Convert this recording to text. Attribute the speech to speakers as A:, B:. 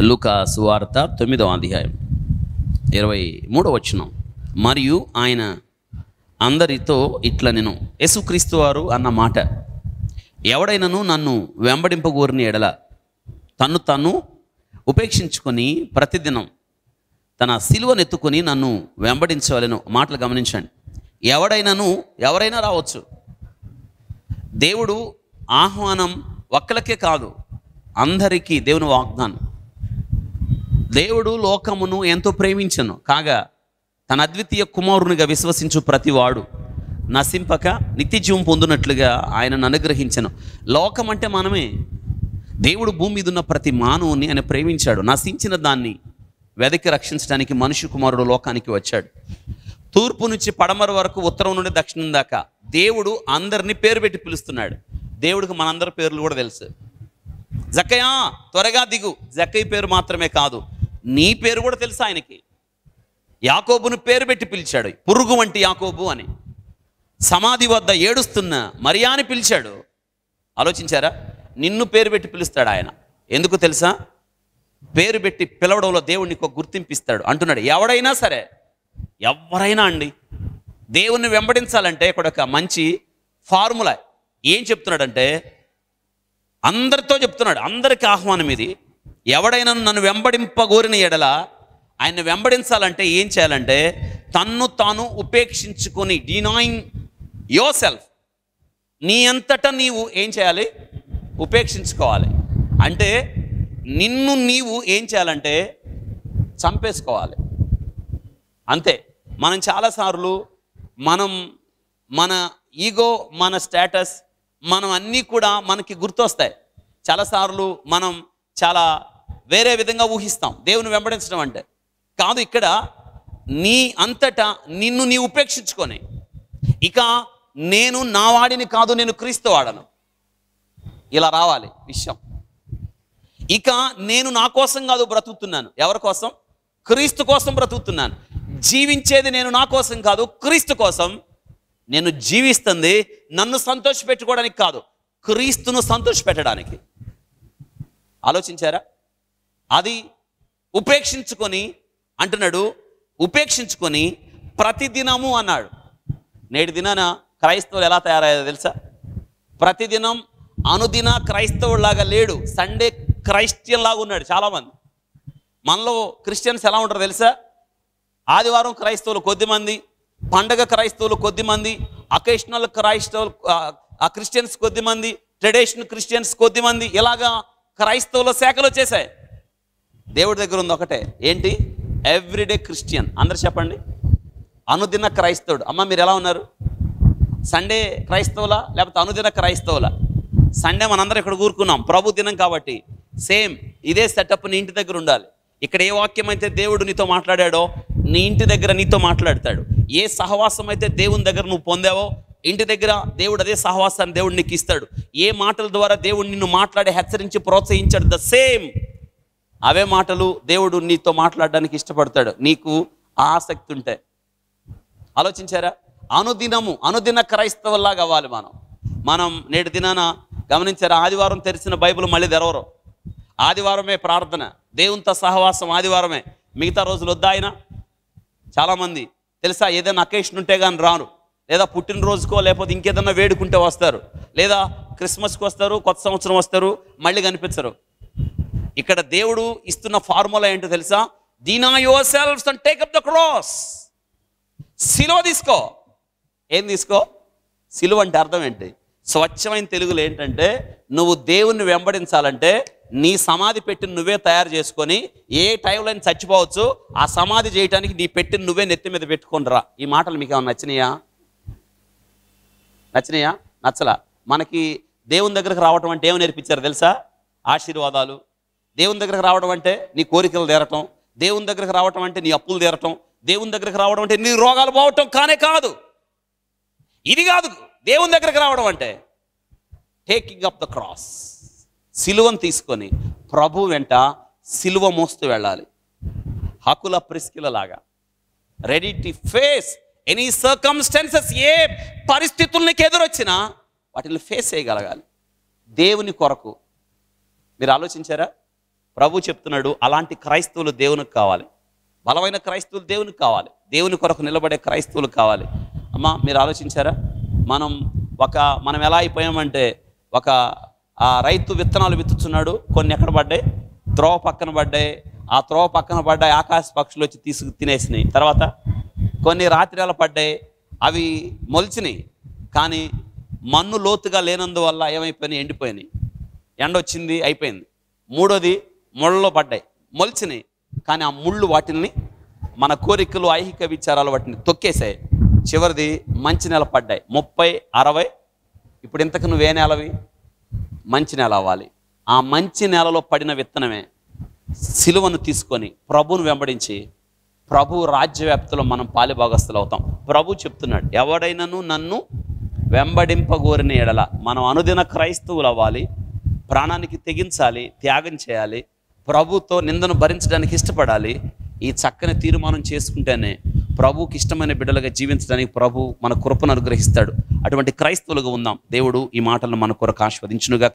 A: లూకా సువార్త 9వ అధ్యాయం 23వ వచనం. మరియు ఆయన అందరితో ఇట్లా నేను యేసుక్రీస్తు వారు అన్న మాట, ఎవడైనను నన్ను వెంబడింపగోరిన ఎడల తన్ను తాను ఉపేక్షించుకొని ప్రతిదినం తన సిలువనెత్తుకొని నన్ను వెంబడించవలెను. మాటలు గమనించండి. ఎవరైనా రావచ్చు. దేవుడు ఆహ్వానం ఒక్కలకే కాదు, అందరికీ దేవుని వాగ్దానం. దేవుడు లోకమును ఎంతో ప్రేమించను, కాగా తన అద్వితీయ కుమారునిగా విశ్వసించు ప్రతివాడు నశింపక నిత్య జీవం పొందినట్లుగా ఆయనను అనుగ్రహించను. లోకం అంటే మనమే. దేవుడు భూమి మీద ఉన్న ప్రతి మానవుని ఆయన ప్రేమించాడు. నశించిన దాన్ని వెదకి రక్షించడానికి మనుష్య కుమారుడు లోకానికి వచ్చాడు. తూర్పు నుంచి పడమర వరకు, ఉత్తరం నుండి దక్షిణం దాకా దేవుడు అందరినీ పేరు పెట్టి పిలుస్తున్నాడు. దేవుడికి మనందరి పేర్లు కూడా తెలుసు. జక్కయ్య త్వరగా దిగు, జక్కయ్య పేరు మాత్రమే కాదు, నీ పేరు కూడా తెలుసు ఆయనకి. యాకోబును పేరు పెట్టి పిలిచాడు, పురుగు వంటి యాకోబు అని. సమాధి వద్ద ఏడుస్తున్న మరియాని పిలిచాడు. ఆలోచించారా? నిన్ను పేరు పెట్టి పిలుస్తాడు ఆయన. ఎందుకు తెలుసా? పేరు పెట్టి పిలవడంలో దేవుడు నీకు ఒక గుర్తింపిస్తాడు. అంటున్నాడు, ఎవరైనా అండి దేవుణ్ణి వెంబడించాలంటే ఇక్కడ ఒక మంచి ఫార్ములా. ఏం చెప్తున్నాడంటే, అందరితో చెప్తున్నాడు, అందరికీ ఆహ్వానం ఇది. ఎవడైనా నన్ను వెంబడింపగోరిన ఎడల, ఆయన వెంబడించాలంటే ఏం చేయాలంటే, తన్ను తాను ఉపేక్షించుకొని, డినాయింగ్ యోర్ సెల్ఫ్, నీ అంతటా నీవు ఏం చేయాలి? ఉపేక్షించుకోవాలి. అంటే నిన్ను నీవు ఏం చేయాలంటే చంపేసుకోవాలి. అంతే. మనం చాలాసార్లు మన ఈగో, మన స్టేటస్, మనం అన్నీ కూడా మనకి గుర్తొస్తాయి. చాలాసార్లు మనం చాలా వేరే విధంగా ఊహిస్తాం దేవుని వెంబడించడం అంటే. కాదు, ఇక్కడ నీ అంతటా నిన్ను నీ ఉపేక్షించుకొని, ఇక నేను నా వాడిని కాదు, నేను క్రీస్తు వాడను, ఇలా రావాలి విషయం. ఇక నేను నా కోసం కాదు బ్రతుకుతున్నాను. ఎవరి కోసం? క్రీస్తు కోసం బ్రతుకుతున్నాను. జీవించేది నేను నా కోసం కాదు, క్రీస్తు కోసం. నేను జీవిస్తుంది నన్ను సంతోషపెట్టుకోవడానికి కాదు, క్రీస్తును సంతోషపెట్టడానికి. ఆలోచించారా? అది ఉపేక్షించుకొని అంటున్నాడు. ఉపేక్షించుకొని ప్రతిదినము అన్నాడు. నేటి దినాన క్రైస్తవులు ఎలా తయారయ్యారో తెలుసా? ప్రతిదినం అనుదిన క్రైస్తవులాగా లేడు, సండే క్రైస్టియన్ లాగా ఉన్నాడు చాలామంది. మనలో క్రిస్టియన్స్ ఎలా ఉంటారో తెలుసా? ఆదివారం క్రైస్తవులు కొద్దిమంది, పండగ క్రైస్తవులు కొద్దిమంది, అకేషనల్ క్రిస్టియన్స్ కొద్దిమంది, ట్రెడిషనల్ క్రిస్టియన్స్ కొద్దిమంది, ఇలాగా క్రైస్తవుల శాఖలు వచ్చేసాయి. దేవుడి దగ్గర ఉంది ఒకటే, ఏంటి? Everyday Christian. అందరు చెప్పండి, అనుదిన క్రైస్తవుడు. అమ్మ మీరు ఎలా ఉన్నారు? సండే క్రైస్తవులా లేకపోతే అనుదిన క్రైస్తవులా? సండే మనందరం ఇక్కడ కూరుకున్నాం, ప్రభు దినం కాబట్టి. సేమ్ ఇదే సెటప్ నీ ఇంటి దగ్గర ఉండాలి. ఇక్కడ ఏ వాక్యం అయితే దేవుడు నీతో మాట్లాడాడో నీ ఇంటి దగ్గర నీతో మాట్లాడతాడు. ఏ సహవాసం అయితే దేవుని దగ్గర నువ్వు పొందావో ఇంటి దగ్గర దేవుడు అదే సహవాసాన్ని దేవుడు నీకు ఇస్తాడు. ఏ మాటల ద్వారా దేవుడు నిన్ను మాట్లాడి హెచ్చరించి ప్రోత్సహించాడు, ద సేమ్ అవే మాటలు దేవుడు నీతో మాట్లాడడానికి ఇష్టపడతాడు, నీకు ఆసక్తి ఉంటే. ఆలోచించారా? అనుదిన క్రైస్తవుల్లాగా అవ్వాలి మనం నేటి దినాన. గమనించారా? ఆదివారం తెరిచిన బైబిల్ మళ్ళీ తెరవరు. ఆదివారమే ప్రార్థన, దేవునితో సహవాసం ఆదివారమే. మిగతా రోజులు వద్దా ఆయన? చాలామంది తెలుసా, ఏదైనా అకేషన్ ఉంటే కానీ రాను, లేదా పుట్టినరోజుకో లేకపోతే ఇంకేదన్నా వేడుకుంటే వస్తారు, లేదా క్రిస్మస్కి వస్తారు, కొత్త సంవత్సరం వస్తారు, మళ్ళీ కనిపించరు. ఇక్కడ దేవుడు ఇస్తున్న ఫార్ములా ఏంటో తెలుసా? Deny yourselves and take up the cross. సిలువ తీసుకో. ఏం తీసుకో? సిలువ అంటే అర్థం ఏంటి? స్వచ్ఛమైన తెలుగులో ఏంటంటే, నువ్వు దేవుణ్ణి వెంబడించాలంటే నీ సమాధి పెట్టిన నువ్వే తయారు చేసుకొని, ఏ టైంలో చచ్చిపోవచ్చు, ఆ సమాధి చేయడానికి నీ పెట్టిన నువ్వే నెత్తి మీద పెట్టుకొని రా. ఈ మాటలు మీకు ఏమైనా నచ్చినాయా? నచ్చలా? మనకి దేవుని దగ్గరకు రావటం అంటే ఏమి నేర్పించారు తెలుసా? ఆశీర్వాదాలు. దేవుని దగ్గరకు రావడం అంటే నీ కోరికలు తీరటం, దేవుని దగ్గరకు రావటం అంటే నీ అప్పులు తీరటం, దేవుని దగ్గరకు రావడం అంటే నీ రోగాలు పోవటం కాదు. ఇది కాదు దేవుని దగ్గరకు రావడం అంటే. టేకింగ్ అప్ ద క్రాస్, సిలువను తీసుకొని ప్రభు వెంట సిలువ మోస్తూ వెళ్ళాలి. హకుల ప్రిస్కిల లాగా ready to face any circumstances. ఏ పరిస్థితులు నీకు ఎదురొచ్చినా వాటిని ఫేస్ చేయగలగాలి దేవుని కొరకు. మీరు ఆలోచించారా? ప్రభు చెప్తున్నాడు, అలాంటి క్రైస్తవులు దేవునికి కావాలి. బలమైన క్రైస్తవులు దేవునికి కావాలి. దేవుని కొరకు నిలబడే క్రైస్తవులు కావాలి. అమ్మా, మీరు ఆలోచించారా? మనం ఎలా అయిపోయామంటే, ఒక రైతు విత్తనాలు విత్తుతున్నాడు. కొన్ని ఎక్కడ పడ్డాయి? త్రోవ పక్కన పడ్డాయి. ఆ త్రోవ పక్కన పడ్డాయి, ఆకాశ పక్షులు వచ్చి తీసుకు తినేసినాయి. తర్వాత కొన్ని రాత్రిలో పడ్డాయి, అవి మొలిచినాయి. కానీ మన్ను లోతుగా లేనందువల్ల ఏమైపోయినాయి? ఎండిపోయినాయి. ఎండ వచ్చింది, అయిపోయింది. మూడోది, ముళ్ళలో పడ్డాయి, మొలిచినాయి. కానీ ఆ ముళ్ళు వాటిని, మన కోరికలు, ఐహిక విచారాలు వాటిని తొక్కేసాయి. చివరిది మంచి నెల పడ్డాయి, 30, 60. ఇప్పుడు ఇంతకు నువ్వే నెలవి? మంచి నెల అవ్వాలి. ఆ మంచి నెలలో పడిన విత్తనమే సిలువను తీసుకొని ప్రభువును వెంబడించి ప్రభు రాజ్యవ్యాప్తిలో మనం పాలిభాగస్తులు అవుతాం. ప్రభు చెప్తున్నాడు, ఎవడైనాను నన్ను వెంబడింపగోరిన ఎడల, మనం అనుదిన క్రైస్తవులు అవ్వాలి. ప్రాణానికి తెగించాలి, త్యాగం చేయాలి, ప్రభుతో నిందను భరించడానికి ఇష్టపడాలి. ఈ చక్కని తీర్మానం చేసుకుంటేనే ప్రభువుకి ఇష్టమైన బిడ్డలుగా జీవించడానికి ప్రభు మన కృపను అనుగ్రహిస్తాడు. అటువంటి క్రైస్తవులుగా ఉందాం. దేవుడు ఈ మాటలను మన కొరకు ఆశీర్వదించునుగా.